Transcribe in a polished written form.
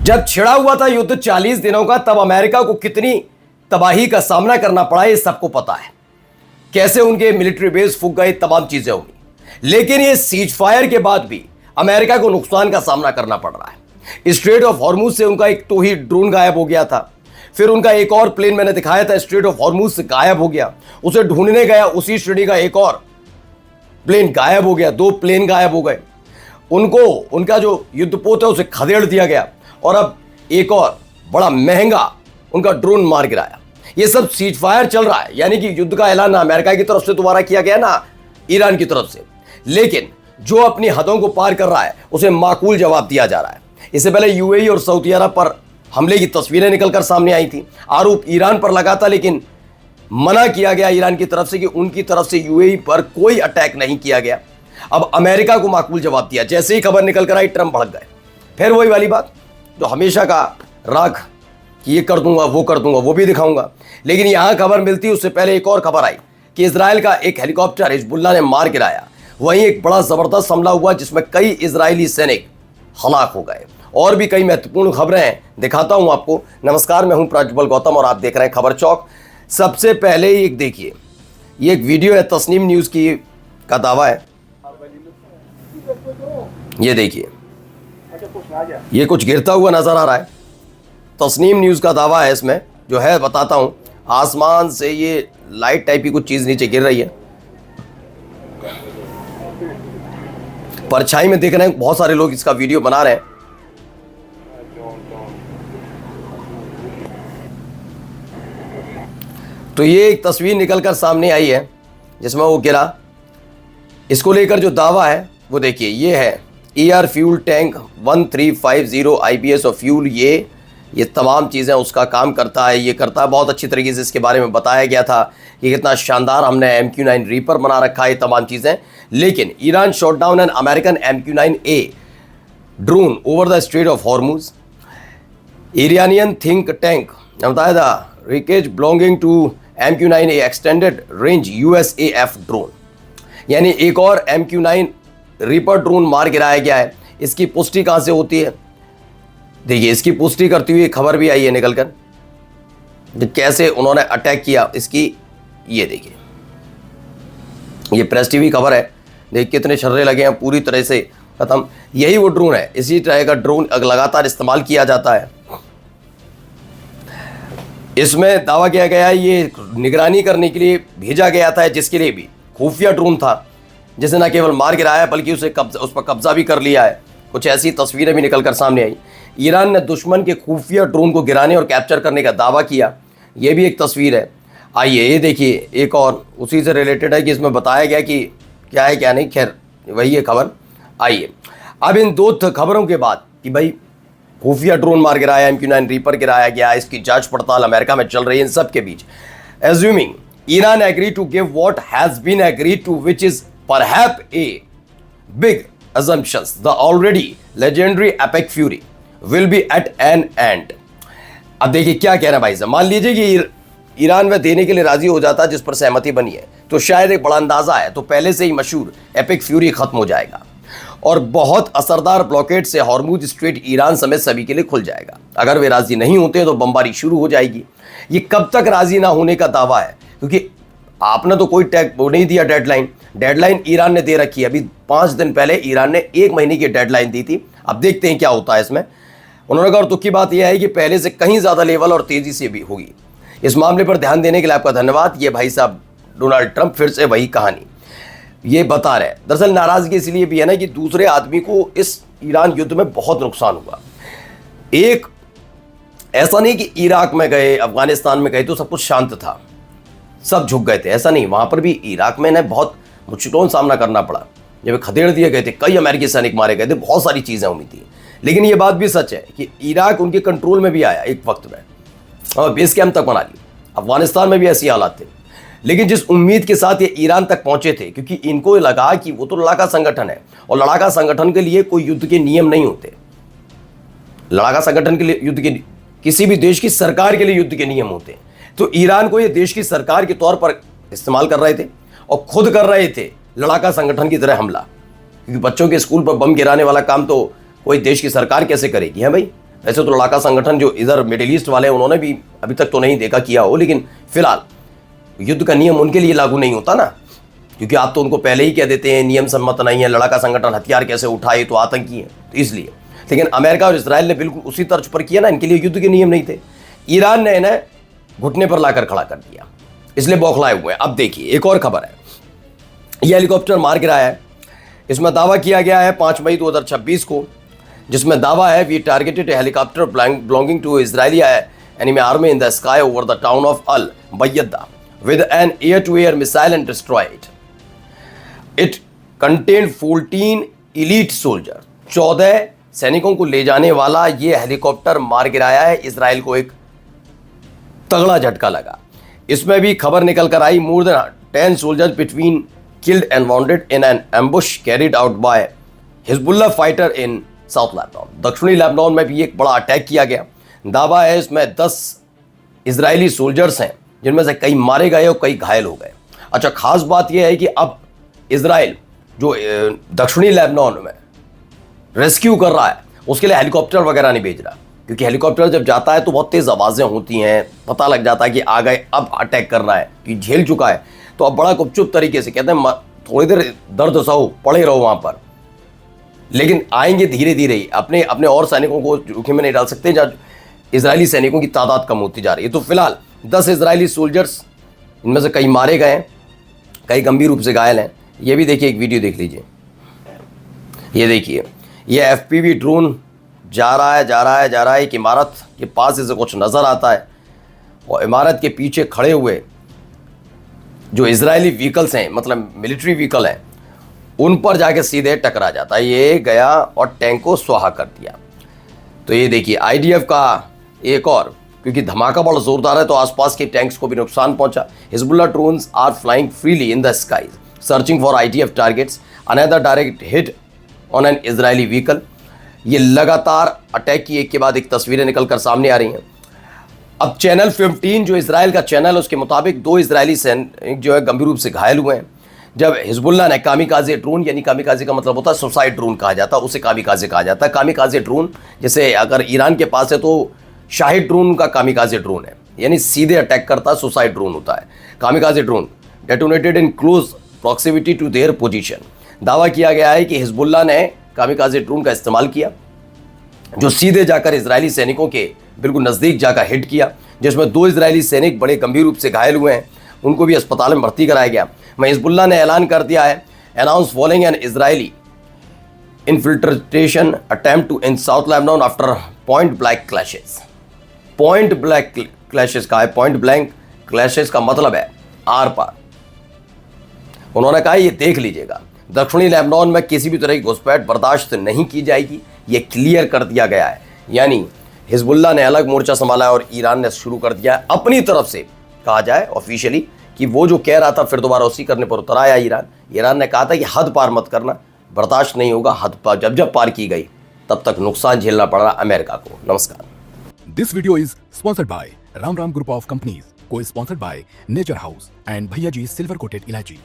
जब छिड़ा हुआ था युद्ध 40 दिनों का, तब अमेरिका को कितनी तबाही का सामना करना पड़ा ये सबको पता है। कैसे उनके मिलिट्री बेस फूक गए, तमाम चीजें हुई। लेकिन ये सीज फायर के बाद भी अमेरिका को नुकसान का सामना करना पड़ रहा है। स्ट्रेट ऑफ हॉर्मुज से उनका एक तो ही ड्रोन गायब हो गया था। फिर उनका एक और प्लेन मैंने दिखाया था, स्ट्रेट ऑफ हॉर्मुज से गायब हो गया। उसे ढूंढने गया, उसी श्रेणी का एक और प्लेन गायब हो गया। 2 प्लेन गायब हो गए। उनको उनका जो युद्धपोत है उसे खदेड़ दिया गया। और अब एक और बड़ा महंगा उनका ड्रोन मार गिराया। ये सब सीज फायर चल रहा है, यानी कि युद्ध का ऐलान ना अमेरिका की तरफ से दोबारा किया गया, ना ईरान की तरफ से। लेकिन जो अपनी हदों को पार कर रहा है उसे माकूल जवाब दिया जा रहा है। इससे पहले यूएई और सऊदी अरब पर हमले की तस्वीरें निकलकर सामने आई थी। आरोप ईरान पर लगा था, लेकिन मना किया गया ईरान की तरफ से कि उनकी तरफ से यूएई पर कोई अटैक नहीं किया गया। अब अमेरिका को माकूल जवाब दिया। जैसे ही खबर निकल कर आई, ट्रंप भड़क गए। फिर वही वाली बात जो हमेशा का राग कि ये कर दूंगा, वो कर दूंगा, वो भी दिखाऊंगा। लेकिन यहां खबर मिलती उससे पहले एक और खबर आई कि इजराइल का एक हेलीकॉप्टर हिजबुल्लाह ने मार गिराया। वहीं एक बड़ा जबरदस्त हमला हुआ जिसमें कई इजरायली सैनिक हलाक हो गए। और भी कई महत्वपूर्ण खबरें हैं, दिखाता हूं आपको। नमस्कार, मैं हूं प्रज्वल गौतम और आप देख रहे हैं खबर चौक। सबसे पहले एक देखिए, ये एक वीडियो है, तस्नीम न्यूज की का दावा है। ये देखिए, ये कुछ गिरता हुआ नजर आ रहा है। तस्नीम न्यूज का दावा है, इसमें जो है बताता हूं, आसमान से ये लाइट टाइप की कुछ चीज नीचे गिर रही है। परछाई में देख रहे हैं, बहुत सारे लोग इसका वीडियो बना रहे हैं। तो ये एक तस्वीर निकलकर सामने आई है जिसमें वो गिरा। इसको लेकर जो दावा है वो देखिए, ये है ER फ्यूल टैंक 1350 IPS और फ्यूल। ये तमाम चीज़ें उसका काम करता है, ये करता है। बहुत अच्छी तरीके से इसके बारे में बताया गया था कि कितना शानदार हमने MQ-9 रीपर बना रखा है, तमाम चीज़ें। लेकिन Iran shot down an American MQ-9A drone over the strait of Hormuz. Iranian think tank ने बताया था wreckage belonging to MQ-9A extended range USAF drone, यानी एक और MQ-9 रीपर ड्रोन मार गिराया गया है। इसकी पुष्टि कहां से होती है? देखिए, इसकी पुष्टि करती हुई खबर भी आई है निकलकर कि कैसे उन्होंने अटैक किया इसकी। ये देखिए, ये प्रेस टीवी खबर है। देखिए कितने छर्रे लगे हैं, पूरी तरह से खत्म। यही वो ड्रोन है। इसी तरह का ड्रोन लगातार इस्तेमाल किया जाता है। इसमें दावा किया गया है ये निगरानी करने के लिए भेजा गया था, जिसके लिए भी खुफिया ड्रोन था, जिसे न केवल मार गिराया बल्कि उस पर कब्जा भी कर लिया है। कुछ ऐसी तस्वीरें भी निकलकर सामने आई। ईरान ने दुश्मन के खुफिया ड्रोन को गिराने और कैप्चर करने का दावा किया। ये भी एक तस्वीर है। आइए ये देखिए, एक और उसी से रिलेटेड है कि इसमें बताया गया कि क्या है क्या नहीं। खैर वही है खबर। आइए अब इन 2 खबरों के बाद कि भाई खुफिया ड्रोन मार गिराया, MQ-9 रीपर गिराया गया, इसकी जांच पड़ताल अमेरिका में चल रही है। इन सब के बीच assuming Iran agree to give what has been agreed to, which is perhaps a big assumptions, the already legendary epic fury will be at an end। अब देखिए क्या कह रहे हैं भाई साहब। मान लीजिए कि ईरान में देने के लिए राजी हो जाता जिस पर सहमति बनी है, तो शायद एक बड़ा अंदाजा है, तो पहले से ही मशहूर एपिक फ्यूरी खत्म हो जाएगा और बहुत असरदार ब्लॉकेड से हॉर्मुज स्ट्रेट ईरान समेत सभी के लिए खुल जाएगा। अगर वे राजी नहीं होते तो बमबारी शुरू हो जाएगी। ये कब तक राजी ना होने का दावा है, क्योंकि आपने तो कोई वो नहीं दिया डेडलाइन ईरान ने दे रखी है। अभी 5 दिन पहले ईरान ने 1 महीने की डेडलाइन दी थी। अब देखते हैं क्या होता है इसमें। उन्होंने कहा, और दुख की बात यह है कि पहले से कहीं ज़्यादा लेवल और तेज़ी से भी होगी। इस मामले पर ध्यान देने के लिए आपका धन्यवाद। ये भाई साहब डोनाल्ड ट्रंप फिर से वही कहानी ये बता रहे हैं। दरअसल नाराज़गी इसलिए भी है ना कि दूसरे आदमी को इस ईरान युद्ध में बहुत नुकसान हुआ। एक ऐसा नहीं कि इराक में गए, अफगानिस्तान में गए तो सब कुछ शांत था, सब झुक गए थे, ऐसा नहीं। वहाँ पर भी इराक में ना बहुत मुश्किलों का सामना करना पड़ा। जब खदेड़ दिए गए थे, कई अमेरिकी सैनिक मारे गए थे, बहुत सारी चीज़ें हुई थी। लेकिन ये बात भी सच है कि इराक उनके कंट्रोल में भी आया एक वक्त में और बेस कैंप तक बना लिया। अफगानिस्तान में भी ऐसी हालात थे। लेकिन जिस उम्मीद के साथ ये ईरान तक पहुंचे थे, क्योंकि इनको लगा कि वो तो लड़ाका संगठन है और लड़ाका संगठन के लिए कोई युद्ध के नियम नहीं होते। लड़ाका संगठन के लिए युद्ध के, किसी भी देश की सरकार के लिए युद्ध के नियम होते हैं। तो ईरान को ये देश की सरकार के तौर पर इस्तेमाल कर रहे थे और खुद कर रहे थे लड़ाका संगठन की तरह हमला। क्योंकि बच्चों के स्कूल पर बम गिराने वाला काम तो कोई देश की सरकार कैसे करेगी, है भाई। वैसे तो लड़ाका संगठन जो इधर मिडिल ईस्ट वाले हैं उन्होंने भी अभी तक तो नहीं देखा किया हो, लेकिन फिलहाल युद्ध का नियम उनके लिए लागू नहीं होता ना, क्योंकि आप तो उनको पहले ही कह देते हैं नियम सम्मत नहीं है, लड़ाका संगठन हथियार कैसे उठाए तो आतंकी है, तो इसलिए। लेकिन अमेरिका और इजराइल ने बिल्कुल उसी तर्ज पर किया ना, इनके लिए युद्ध के नियम नहीं थे, ईरान ने इन्हें घुटने पर लाकर खड़ा कर दिया, इसलिए बौखलाए हुए हैं। अब देखिए एक और खबर है, यह हेलीकॉप्टर मार गिराया है, इसमें दावा किया गया है 5 मई 2026 को, जिसमें दावा है we targeted a helicopter belonging to Israeli enemy army in the sky over the town of Al Baida with an air to air missile and destroyed it contained 14 elite soldier. 14 सैनिकों को ले जाने वाला यह हेलीकॉप्टर मार गिराया है। Israel को एक तगड़ा झटका लगा। इसमें भी खबर निकल कर आई more than 10 soldiers between killed and wounded in an ambush carried out by Hezbollah fighter in south Lebanon. दक्षिणी लेबनान में भी एक बड़ा अटैक किया गया। दावा है इसमें 10 इजरायली सोल्जर्स हैं, जिनमें से कई मारे गए और कई घायल हो गए। अच्छा, खास बात यह है कि अब इजराइल जो दक्षिणी लेबनान में रेस्क्यू कर रहा है उसके लिए हेलीकॉप्टर वगैरह नहीं भेज रहा, क्योंकि हेलीकॉप्टर जब जाता है तो बहुत तेज़ आवाज़ें होती हैं, पता लग जाता है कि आ गए, अब अटैक कर रहा है, कि झेल चुका है, तो अब बड़ा गुपचुप तरीके से कहते हैं थोड़ी देर दर्द सहो, पड़े रहो वहाँ पर, लेकिन आएंगे धीरे धीरे ही। अपने अपने और सैनिकों को जोखिम में नहीं डाल सकते जब इजरायली सैनिकों की तादाद कम होती जा रही है। तो फिलहाल 10 इजरायली सोल्जर्स, इनमें से कई मारे गए हैं, कई गंभीर रूप से घायल हैं। ये भी देखिए, एक वीडियो देख लीजिए। ये देखिए, ये FPV ड्रोन जा रहा है। एक इमारत के पास इसे कुछ नज़र आता है और इमारत के पीछे खड़े हुए जो इजरायली व्हीकल्स हैं, मतलब मिलिट्री व्हीकल हैं, उन पर जाके सीधे टकरा जाता है। ये गया और टैंक को स्वाहा कर दिया। तो ये देखिए IDF का एक और, क्योंकि धमाका बड़ा जोरदार है तो आसपास के टैंक्स को भी नुकसान पहुंचा। Hezbollah drones are flying freely in the skies searching for IDF targets, another direct hit on an Israeli vehicle. ये लगातार अटैक की एक के बाद एक तस्वीरें निकल कर सामने आ रही हैं। अब चैनल 15 जो इजराइल का चैनल, उसके मुताबिक 2 इजरायली सैनिक जो है गंभीर रूप से घायल हुए हैं, जब हिजबुल्लाह ने कामिकाजे ड्रोन, यानी कामिकाजे का मतलब होता है सुसाइड ड्रोन कहा जाता है, उसे कामिकाजे कहा जाता है। कामिकाजे ड्रोन जैसे अगर ईरान के पास है तो शाहिद ड्रोन का कामिकाजे ड्रोन है, यानी सीधे अटैक करता, सुसाइड ड्रोन होता है। Kamikaze drone detonated in close proximity to their position. दावा किया गया है कि हिजबुल्लाह ने कामिकाजे ड्रोन का इस्तेमाल किया, जो सीधे जाकर इजरायली सैनिकों के बिल्कुल नज़दीक जाकर हिट किया, जिसमें 2 इजरायली सैनिक बड़े गंभीर रूप से घायल हुए हैं, उनको भी अस्पताल में भर्ती कराया गया। हिजबुल्लाह ने ऐलान कर दिया है, announce following an Israeli infiltration attempt to in south Lebanon after point blank clashes. Point blank clashes का है, पॉइंट ब्लैंक क्लैशेस का मतलब है आर पार। उन्होंने कहा ये देख लीजिएगा, दक्षिणी लेबनान में किसी भी तरह की घुसपैठ बर्दाश्त नहीं की जाएगी, ये क्लियर कर दिया गया है। यानी हिजबुल्लाह ने अलग मोर्चा संभाला है और ईरान ने शुरू कर दिया है अपनी तरफ से, कहा जाए ऑफिशियली, कि वो जो कह रहा था फिर दोबारा उसी करने पर उतर आया ईरान ने कहा था कि हद पार मत करना, बर्दाश्त नहीं होगा। हद पार जब पार की गई तब तक नुकसान झेलना पड़ रहा अमेरिका को। नमस्कार। This video is sponsored by Ram group of companies, cosponsored by nature house and Bhaiya ji silver coated इलायची।